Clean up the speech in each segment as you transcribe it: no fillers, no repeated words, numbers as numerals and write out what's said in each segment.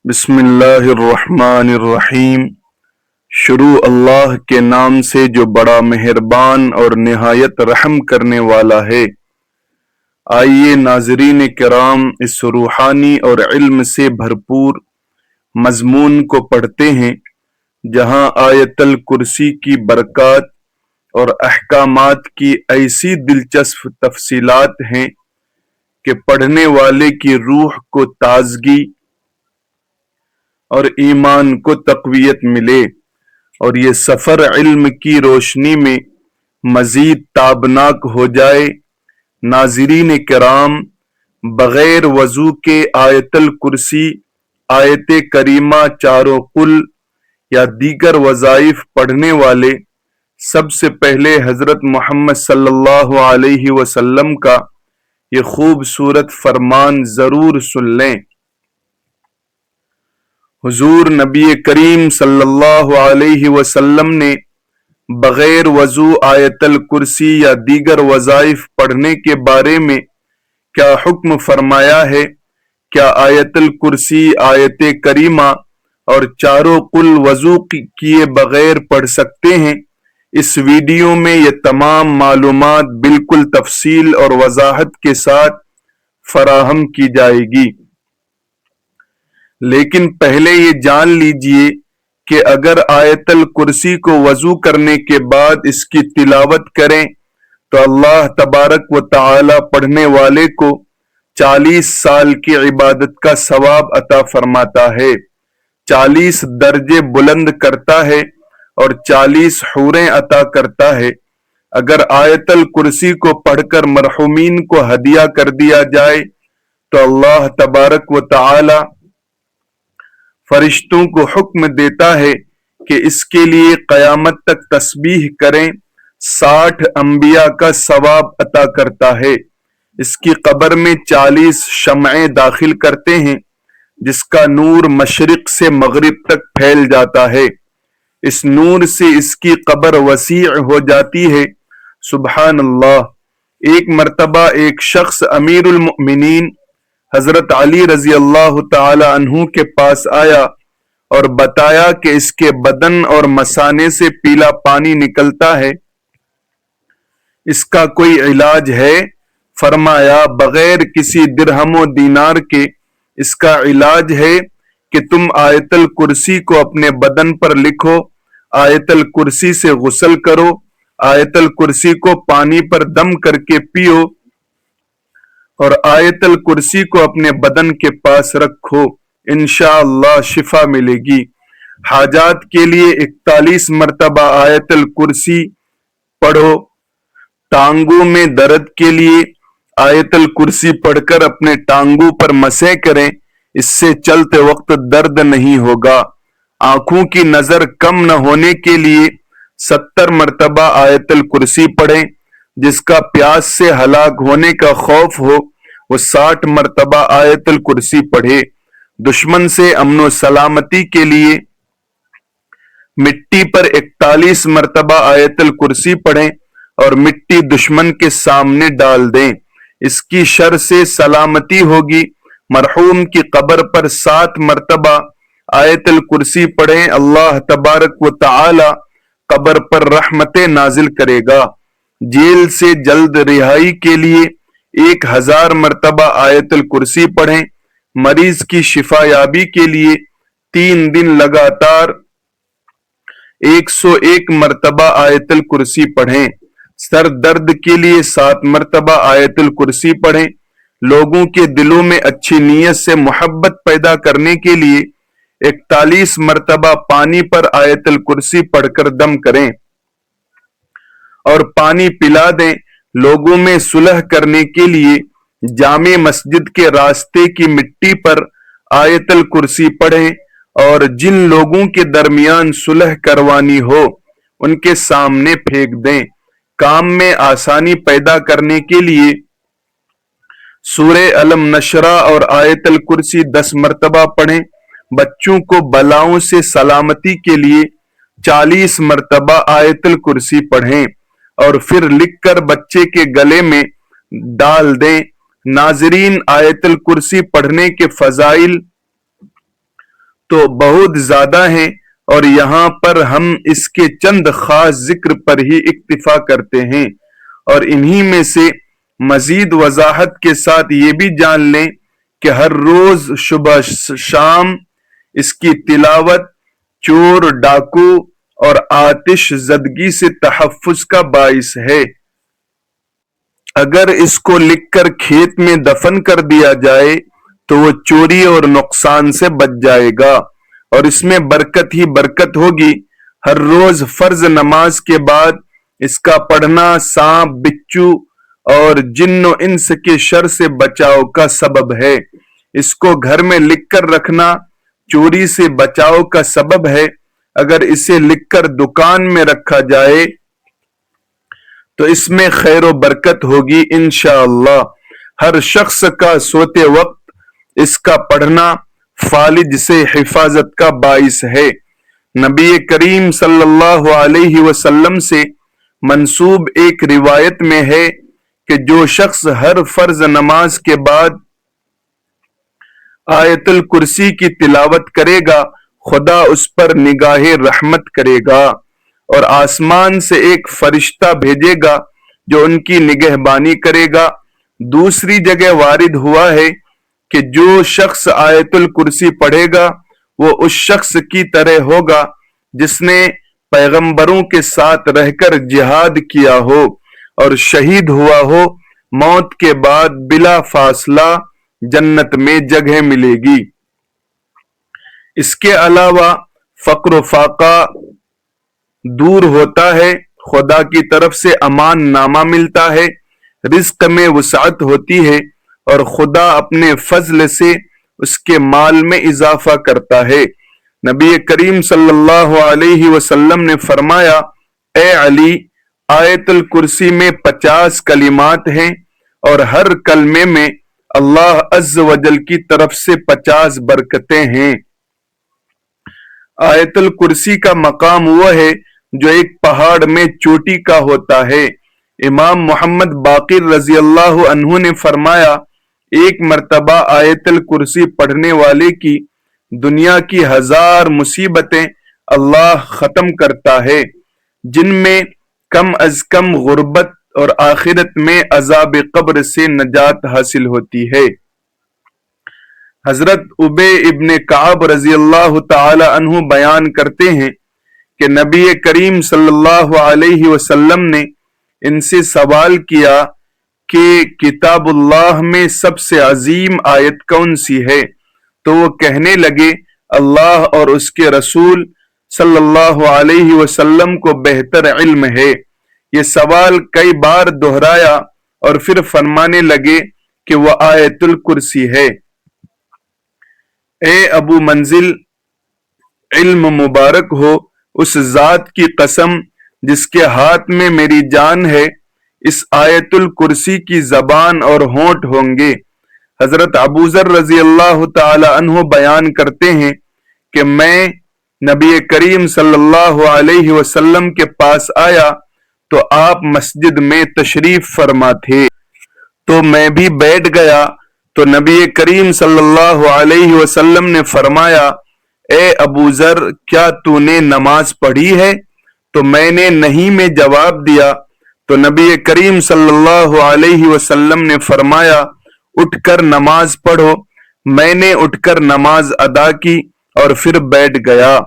بسم اللہ الرحمن الرحیم۔ شروع اللہ کے نام سے جو بڑا مہربان اور نہایت رحم کرنے والا ہے۔ آئیے ناظرین کرام، اس روحانی اور علم سے بھرپور مضمون کو پڑھتے ہیں، جہاں آیت الکرسی کی برکات اور احکامات کی ایسی دلچسپ تفصیلات ہیں کہ پڑھنے والے کی روح کو تازگی اور ایمان کو تقویت ملے، اور یہ سفر علم کی روشنی میں مزید تابناک ہو جائے۔ ناظرین کرام، بغیر وضو کے آیت الکرسی، آیت کریمہ، چاروں قل یا دیگر وظائف پڑھنے والے سب سے پہلے حضرت محمد صلی اللہ علیہ وسلم کا یہ خوبصورت فرمان ضرور سن لیں۔ حضور نبی کریم صلی اللہ علیہ وسلم نے بغیر وضو آیت الکرسی یا دیگر وظائف پڑھنے کے بارے میں کیا حکم فرمایا ہے؟ کیا آیت الکرسی، آیت کریمہ اور چاروں قل وضو کیے بغیر پڑھ سکتے ہیں؟ اس ویڈیو میں یہ تمام معلومات بالکل تفصیل اور وضاحت کے ساتھ فراہم کی جائے گی۔ لیکن پہلے یہ جان لیجئے کہ اگر آیت الکرسی کو وضو کرنے کے بعد اس کی تلاوت کریں تو اللہ تبارک و تعالی پڑھنے والے کو 40 سال کی عبادت کا ثواب عطا فرماتا ہے، 40 درجے بلند کرتا ہے اور 40 حوریں عطا کرتا ہے۔ اگر آیت الکرسی کو پڑھ کر مرحومین کو ہدیہ کر دیا جائے تو اللہ تبارک و تعالی فرشتوں کو حکم دیتا ہے کہ اس کے لیے قیامت تک تسبیح کریں، 60 انبیاء کا ثواب عطا کرتا ہے۔ اس کی قبر میں 40 شمعیں داخل کرتے ہیں جس کا نور مشرق سے مغرب تک پھیل جاتا ہے۔ اس نور سے اس کی قبر وسیع ہو جاتی ہے۔ سبحان اللہ۔ ایک مرتبہ ایک شخص امیر المؤمنین حضرت علی رضی اللہ تعالی عنہ کے پاس آیا اور بتایا کہ اس کے بدن اور مثانے سے پیلا پانی نکلتا ہے، اس کا کوئی علاج ہے؟ فرمایا بغیر کسی درہم و دینار کے اس کا علاج ہے کہ تم آیت الکرسی کو اپنے بدن پر لکھو، آیت الکرسی سے غسل کرو، آیت الکرسی کو پانی پر دم کر کے پیو اور آیت الکرسی کو اپنے بدن کے پاس رکھو، انشاءاللہ شفا ملے گی۔ حاجات کے لیے 41 مرتبہ آیت الکرسی پڑھو۔ ٹانگوں میں درد کے لیے آیت الکرسی پڑھ کر اپنے ٹانگوں پر مسح کریں، اس سے چلتے وقت درد نہیں ہوگا۔ آنکھوں کی نظر کم نہ ہونے کے لیے 70 مرتبہ آیت الکرسی پڑھیں۔ جس کا پیاس سے ہلاک ہونے کا خوف ہو وہ 60 مرتبہ آیت الکرسی پڑھے۔ دشمن سے امن و سلامتی کے لیے مٹی پر 41 مرتبہ آیت الکرسی پڑھیں اور مٹی دشمن کے سامنے ڈال دیں، اس کی شر سے سلامتی ہوگی۔ مرحوم کی قبر پر 7 مرتبہ آیت الکرسی پڑھیں، اللہ تبارک و تعالی قبر پر رحمتیں نازل کرے گا۔ جیل سے جلد رہائی کے لیے 1000 مرتبہ آیت الکرسی پڑھیں۔ مریض کی شفا یابی کے لیے 3 دن لگاتار 101 مرتبہ آیت الکرسی پڑھیں۔ سر درد کے لیے 7 مرتبہ آیت الکرسی پڑھیں۔ لوگوں کے دلوں میں اچھی نیت سے محبت پیدا کرنے کے لیے 41 مرتبہ پانی پر آیت الکرسی پڑھ کر دم کریں اور پانی پلا دیں۔ لوگوں میں صلح کرنے کے لیے جامع مسجد کے راستے کی مٹی پر آیت الکرسی پڑھیں اور جن لوگوں کے درمیان صلح کروانی ہو ان کے سامنے پھینک دیں۔ کام میں آسانی پیدا کرنے کے لیے سورہ الم نشرہ اور آیت الکرسی 10 مرتبہ پڑھیں۔ بچوں کو بلاؤں سے سلامتی کے لیے 40 مرتبہ آیت الکرسی پڑھیں اور پھر لکھ کر بچے کے گلے میں ڈال دیں۔ ناظرین، آیت الکرسی پڑھنے کے فضائل تو بہت زیادہ ہیں، اور یہاں پر ہم اس کے چند خاص ذکر پر ہی اکتفا کرتے ہیں، اور انہی میں سے مزید وضاحت کے ساتھ یہ بھی جان لیں کہ ہر روز صبح شام اس کی تلاوت چور، ڈاکو اور آتش زدگی سے تحفظ کا باعث ہے۔ اگر اس کو لکھ کر کھیت میں دفن کر دیا جائے تو وہ چوری اور نقصان سے بچ جائے گا، اور اس میں برکت ہی برکت ہوگی۔ ہر روز فرض نماز کے بعد اس کا پڑھنا سانپ، بچھو اور جن و انس کے شر سے بچاؤ کا سبب ہے۔ اس کو گھر میں لکھ کر رکھنا چوری سے بچاؤ کا سبب ہے۔ اگر اسے لکھ کر دکان میں رکھا جائے تو اس میں خیر و برکت ہوگی انشاءاللہ۔ ہر شخص کا سوتے وقت اس کا پڑھنا فالج سے حفاظت کا باعث ہے۔ نبی کریم صلی اللہ علیہ وسلم سے منسوب ایک روایت میں ہے کہ جو شخص ہر فرض نماز کے بعد آیت الکرسی کی تلاوت کرے گا، خدا اس پر نگاہ رحمت کرے گا اور آسمان سے ایک فرشتہ بھیجے گا جو ان کی نگہبانی کرے گا۔ دوسری جگہ وارد ہوا ہے کہ جو شخص آیت الکرسی پڑھے گا وہ اس شخص کی طرح ہوگا جس نے پیغمبروں کے ساتھ رہ کر جہاد کیا ہو اور شہید ہوا ہو، موت کے بعد بلا فاصلہ جنت میں جگہ ملے گی۔ اس کے علاوہ فقر و فاقہ دور ہوتا ہے، خدا کی طرف سے امان نامہ ملتا ہے، رزق میں وسعت ہوتی ہے اور خدا اپنے فضل سے اس کے مال میں اضافہ کرتا ہے۔ نبی کریم صلی اللہ علیہ وسلم نے فرمایا، اے علی، آیت الکرسی میں 50 کلمات ہیں اور ہر کلمے میں اللہ عز و جل کی طرف سے 50 برکتیں ہیں۔ آیت الکرسی کا مقام وہ ہے جو ایک پہاڑ میں چوٹی کا ہوتا ہے۔ امام محمد باقر رضی اللہ عنہ نے فرمایا، ایک مرتبہ آیت الکرسی پڑھنے والے کی دنیا کی 1000 مصیبتیں اللہ ختم کرتا ہے، جن میں کم از کم غربت اور آخرت میں عذاب قبر سے نجات حاصل ہوتی ہے۔ حضرت ابی ابن کعب رضی اللہ تعالی عنہ بیان کرتے ہیں کہ نبی کریم صلی اللہ علیہ وسلم نے ان سے سوال کیا کہ کتاب اللہ میں سب سے عظیم آیت کون سی ہے؟ تو وہ کہنے لگے، اللہ اور اس کے رسول صلی اللہ علیہ وسلم کو بہتر علم ہے۔ یہ سوال کئی بار دہرایا اور پھر فرمانے لگے کہ وہ آیت الکرسی ہے۔ اے ابو منزل، علم مبارک ہو اس ذات کی قسم جس کے ہاتھ میں میری جان ہے، اس آیت الکرسی کی زبان اور ہونٹ ہوں گے۔ حضرت ابو ذر رضی اللہ تعالی عنہ بیان کرتے ہیں کہ میں نبی کریم صلی اللہ علیہ وسلم کے پاس آیا تو آپ مسجد میں تشریف فرما تھے، تو میں بھی بیٹھ گیا تو نبی کریم صلی اللہ علیہ وسلم نے فرمایا، اے ابو ذر، کیا تو نے نماز پڑھی ہے؟ تو میں نے نہیں میں جواب دیا تو نبی کریم صلی اللہ علیہ وسلم نے فرمایا، اٹھ کر نماز پڑھو۔ میں نے اٹھ کر نماز ادا کی اور پھر بیٹھ گیا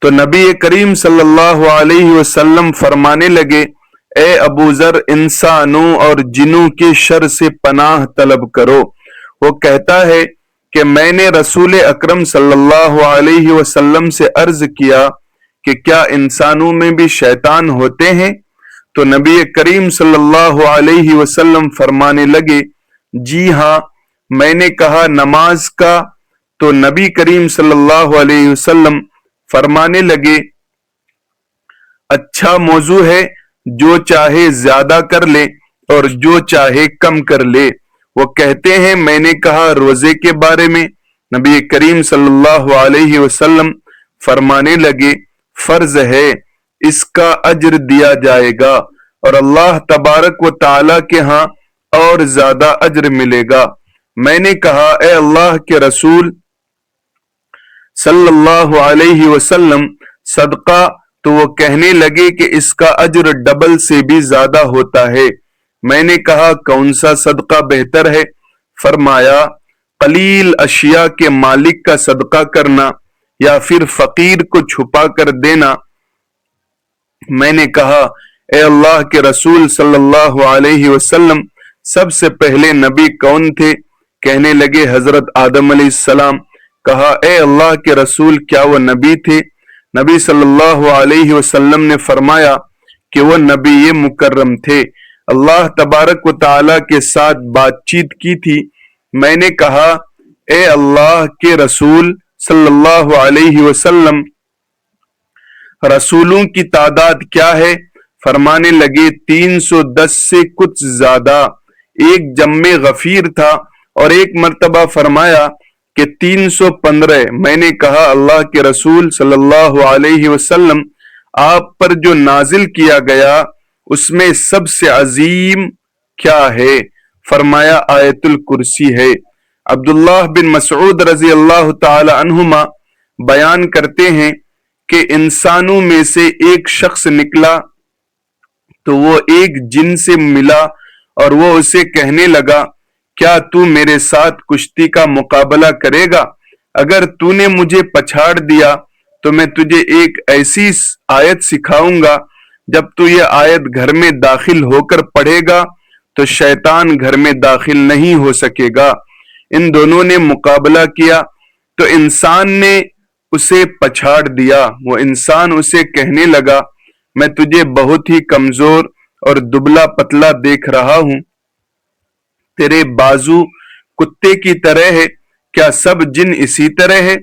تو نبی کریم صلی اللہ علیہ وسلم فرمانے لگے، اے ابو ذر، انسانوں اور جنوں کے شر سے پناہ طلب کرو۔ وہ کہتا ہے کہ میں نے رسول اکرم صلی اللہ علیہ وسلم سے عرض کیا کہ کیا انسانوں میں بھی شیطان ہوتے ہیں؟ تو نبی کریم صلی اللہ علیہ وسلم فرمانے لگے، جی ہاں۔ میں نے کہا نماز کا؟ تو نبی کریم صلی اللہ علیہ وسلم فرمانے لگے، اچھا موضوع ہے، جو چاہے زیادہ کر لے اور جو چاہے کم کر لے۔ وہ کہتے ہیں میں نے کہا روزے کے بارے میں؟ نبی کریم صلی اللہ علیہ وسلم فرمانے لگے، فرض ہے، اس کا اجر دیا جائے گا اور اللہ تبارک و تعالی کے ہاں اور زیادہ اجر ملے گا۔ میں نے کہا اے اللہ کے رسول، صلی اللہ علیہ وسلم صدقہ، تو وہ کہنے لگے کہ اس کا اجر ڈبل سے بھی زیادہ ہوتا ہے۔ میں نے کہا کون سا صدقہ بہتر ہے؟ فرمایا قلیل اشیاء کے مالک کا صدقہ کرنا یا پھر فقیر کو چھپا کر دینا۔ میں نے کہا اے اللہ کے رسول صلی اللہ علیہ وسلم، سب سے پہلے نبی کون تھے؟ کہنے لگے حضرت آدم علیہ السلام۔ کہا اے اللہ کے رسول، کیا وہ نبی تھے؟ نبی صلی اللہ علیہ وسلم نے فرمایا کہ وہ نبی مکرم تھے، اللہ تبارک و تعالی کے ساتھ بات چیت کی تھی۔ میں نے کہا اے اللہ کے رسول صلی اللہ علیہ وسلم، رسولوں کی تعداد کیا ہے؟ فرمانے لگے 310 سے کچھ زیادہ۔ ایک جمع غفیر تھا اور ایک مرتبہ فرمایا کہ 315۔ میں نے کہا اللہ کے رسول صلی اللہ علیہ وسلم، آپ پر جو نازل کیا گیا اس میں سب سے عظیم کیا ہے؟ فرمایا آیت الکرسی ہے۔ عبداللہ بن مسعود رضی اللہ تعالی عنہما بیان کرتے ہیں کہ انسانوں میں سے ایک شخص نکلا تو وہ ایک جن سے ملا اور وہ اسے کہنے لگا کیا تو میرے ساتھ کشتی کا مقابلہ کرے گا؟ اگر تو نے مجھے پچھاڑ دیا تو میں تجھے ایک ایسی آیت سکھاؤں گا، جب تو یہ آیت گھر میں داخل ہو کر پڑھے گا تو شیطان گھر میں داخل نہیں ہو سکے گا۔ ان دونوں نے مقابلہ کیا تو انسان نے اسے پچھاڑ دیا۔ وہ انسان اسے کہنے لگا میں تجھے بہت ہی کمزور اور دبلا پتلا دیکھ رہا ہوں، تیرے بازو کتے کی طرح ہے، کیا سب جن اسی طرح ہے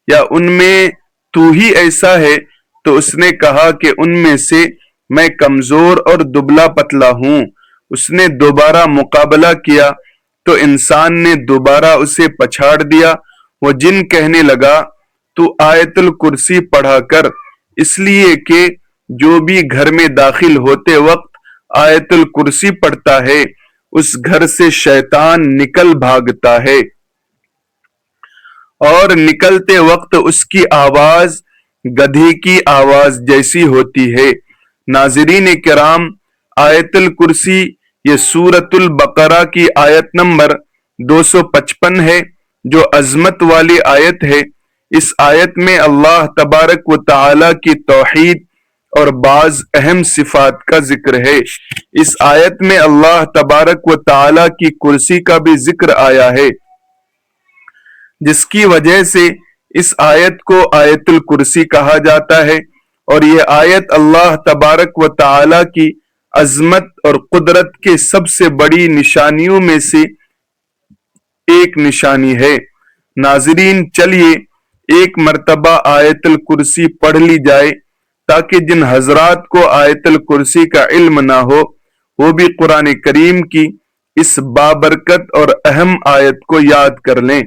یا ان میں تو ہی ایسا ہے؟ تو اس نے کہا کہ ان میں سے میں کمزور اور دبلا پتلا ہوں۔ اس نے دوبارہ مقابلہ کیا تو انسان نے دوبارہ اسے پچھاڑ دیا۔ وہ جن کہنے لگا تو آیت الکرسی پڑھا کر، اس لیے کہ جو بھی گھر میں داخل ہوتے وقت آیت الکرسی پڑھتا ہے اس گھر سے شیطان نکل بھاگتا ہے اور نکلتے وقت اس کی آواز گدھے کی آواز جیسی ہوتی ہے۔ ناظرین کرام، آیت الکرسی یہ سورۃ البقرہ کی آیت نمبر 255 ہے جو عظمت والی آیت ہے۔ اس آیت میں اللہ تبارک و تعالی کی توحید اور بعض اہم صفات کا ذکر ہے۔ اس آیت میں اللہ تبارک و تعالی کی کرسی کا بھی ذکر آیا ہے، جس کی وجہ سے اس آیت کو آیت الکرسی کہا جاتا ہے، اور یہ آیت اللہ تبارک و تعالی کی عظمت اور قدرت کے سب سے بڑی نشانیوں میں سے ایک نشانی ہے۔ ناظرین، چلیے ایک مرتبہ آیت الکرسی پڑھ لی جائے تاکہ جن حضرات کو آیت الکرسی کا علم نہ ہو وہ بھی قرآن کریم کی اس بابرکت اور اہم آیت کو یاد کر لیں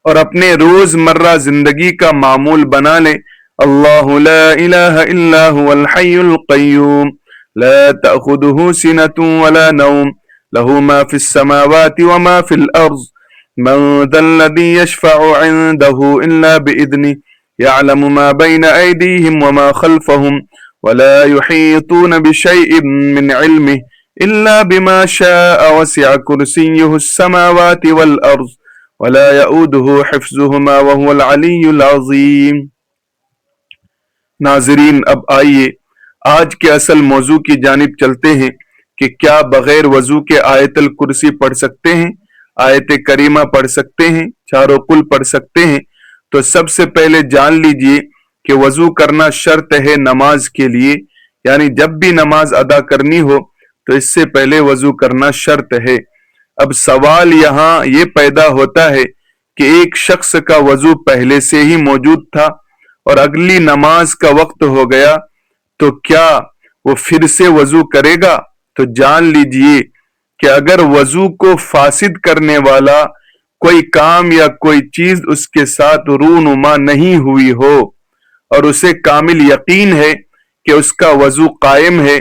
اور اپنے روز مرہ زندگی کا معمول بنا لیں۔ اللہ لا الہ الا هو الحی القیوم لا تأخذه سنة ولا نوم له ما في السماوات وما في الأرض من ذا الذي يشفع عنده إلا بإذنه يعلم ما بين أيديهم وما خلفهم ولا يحيطون بشيء من علمه إلا بما شاء وسع كرسيه السماوات والأرض ولا يؤوده حفظهما وهو العلي العظيم۔ ناظرین، اب آئیے آج کے اصل موضوع کی جانب چلتے ہیں کہ کیا بغیر وضو کے آیت الکرسی پڑھ سکتے ہیں، آیت کریمہ پڑھ سکتے ہیں، چاروں کل پڑھ سکتے ہیں؟ تو سب سے پہلے جان لیجئے کہ وضو کرنا شرط ہے نماز کے لیے، یعنی جب بھی نماز ادا کرنی ہو تو اس سے پہلے وضو کرنا شرط ہے۔ اب سوال یہاں یہ پیدا ہوتا ہے کہ ایک شخص کا وضو پہلے سے ہی موجود تھا اور اگلی نماز کا وقت ہو گیا تو کیا وہ پھر سے وضو کرے گا؟ تو جان لیجئے کہ اگر وضو کو فاسد کرنے والا کوئی کام یا کوئی چیز اس کے ساتھ رونما نہیں ہوئی ہو اور اسے کامل یقین ہے کہ اس کا وضو قائم ہے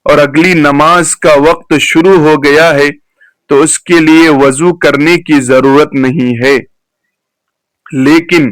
اور اگلی نماز کا وقت شروع ہو گیا ہے تو اس کے لیے وضو کرنے کی ضرورت نہیں ہے۔ لیکن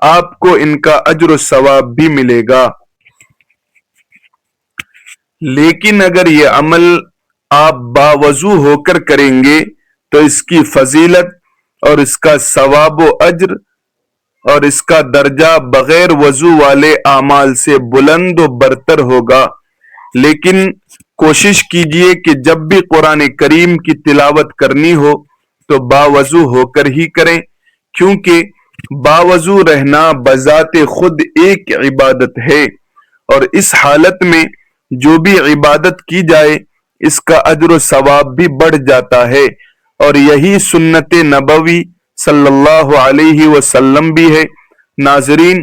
آپ کو ان کا اجر و ثواب بھی ملے گا۔ لیکن اگر یہ عمل آپ باوضو ہو کر کریں گے تو اس کی فضیلت اور اس کا ثواب و اجر اور اس کا درجہ بغیر وضو والے اعمال سے بلند و برتر ہوگا۔ لیکن کوشش کیجئے کہ جب بھی قرآن کریم کی تلاوت کرنی ہو تو باوضو ہو کر ہی کریں، کیونکہ باوضو رہنا بذات خود ایک عبادت ہے، اور اس حالت میں جو بھی عبادت کی جائے اس کا اجر و ثواب بھی بڑھ جاتا ہے، اور یہی سنت نبوی صلی اللہ علیہ وسلم بھی ہے۔ ناظرین،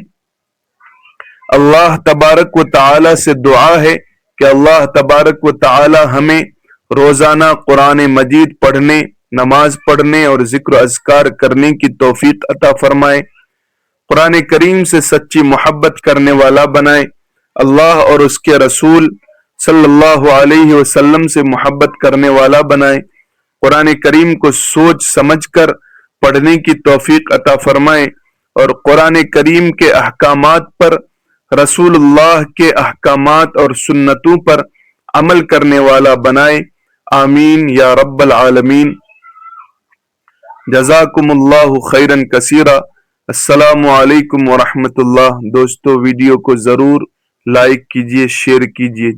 اللہ تبارک و تعالی سے دعا ہے کہ اللہ تبارک و تعالی ہمیں روزانہ قرآن مجید پڑھنے، نماز پڑھنے اور ذکر و اذکار کرنے کی توفیق عطا فرمائے، قرآن کریم سے سچی محبت کرنے والا بنائے، اللہ اور اس کے رسول صلی اللہ علیہ وسلم سے محبت کرنے والا بنائے، قرآن کریم کو سوچ سمجھ کر پڑھنے کی توفیق عطا فرمائے، اور قرآن کریم کے احکامات پر، رسول اللہ کے احکامات اور سنتوں پر عمل کرنے والا بنائے، آمین یا رب العالمین۔ جزاکم اللہ خیرا کثیرا۔ السلام علیکم ورحمۃ اللہ۔ دوستو، ویڈیو کو ضرور لائک کیجئے، شیئر کیجئے۔